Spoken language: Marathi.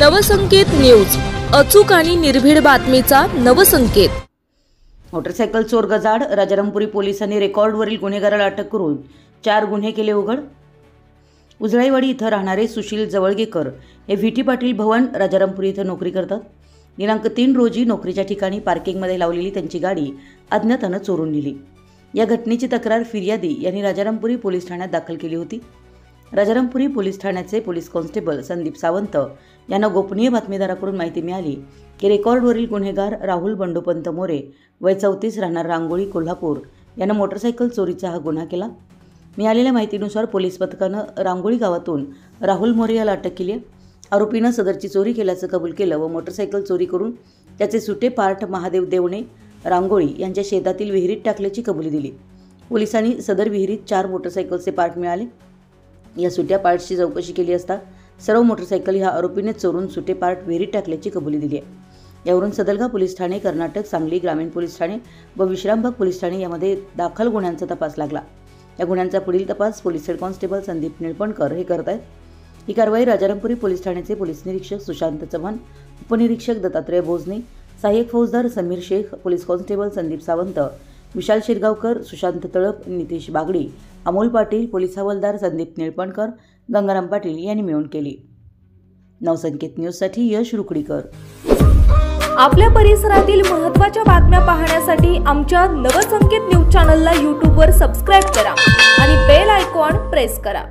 नवसंकेत न्यूज, अचूक आणि निर्भीड बातमीचा नवसंकेत। मोटरसायकल चोर गजाड, राजारामपुरी पोलिसांनी रेकॉर्डवरील गुन्हेगाराला अटक करून 4 गुन्हे केले उघड। उजळाईवाडी इथं राहणारे सुशील जवळगेकर हे व्हीटी पाटील भवन राजारामपुरी इथं नोकरी करतात। दिनांक 3 रोजी नोकरीच्या ठिकाणी पार्किंगमध्ये लावलेली त्यांची गाडी अज्ञातानं चोरून नेली। या घटनेची तक्रार फिर्यादी यांनी राजारामपुरी पोलीस ठाण्यात दाखल केली होती। राजारामपुरी पोलीस ठाण्याचे पोलीस कॉन्स्टेबल संदीप सावंत यांना गोपनीय बातमीदाराकडून माहिती मिळाली की रेकॉर्डवरील गुन्हेगार राहुल बंडोपंत मोरे वय 34 राहणार रांगोळी कोल्हापूर यानं मोटरसायकल चोरीचा हा गुन्हा केला। मिळालेल्या माहितीनुसार पोलीस पथकानं रांगोळी गावातून राहुल मोरे याला अटक केली। आरोपीनं सदरची चोरी केल्याचं कबूल केलं व मोटरसायकल चोरी करून त्याचे सुटे पार्ट महादेव देवणे रांगोळी यांच्या शेतातील विहिरीत टाकल्याची कबुली दिली। पोलिसांनी सदर विहिरीत 4 मोटरसायकलचे पार्ट मिळाले। या सुट्या पार्ट्सची चौकशी केली असता सर्व मोटरसायकल ह्या आरोपीने चोरून सुटे पार्ट विहिरीत टाकल्याची कबुली दिली आहे। यावरून सदलगा पोलीस ठाणे, कर्नाटक, सांगली ग्रामीण पोलीस ठाणे व विश्रामबाग पोलीस ठाणे यामध्ये दाखल गुन्ह्यांचा तपास लागला। या गुन्ह्यांचा पुढील तपास पोलीस हेड कॉन्स्टेबल संदीप निळपणकर हे करत आहेत। ही कारवाई राजारामपुरी पोलीस ठाण्याचे पोलीस निरीक्षक सुशांत चव्हाण, उपनिरीक्षक दत्तात्रय भोजने, सहाय्यक फौजदार समीर शेख, पोलीस कॉन्स्टेबल संदीप सावंत, विशाल शिरगावकर, सुशांत तळप, नितीश बागडी, अमोल पाटील, पोलीस हवालदार संदीप निळपणकर, गंगाराम पाटील यांनी मिळून केली। नवसंकेत न्यूजसाठी यश रुकडीकर। आपल्या परिसरातील महत्त्वाच्या बातम्या पाहण्यासाठी आमच्या नवसंकेत न्यूज चॅनलला यूट्यूबवर सबस्क्राइब करा आणि बेल आयकॉन प्रेस करा।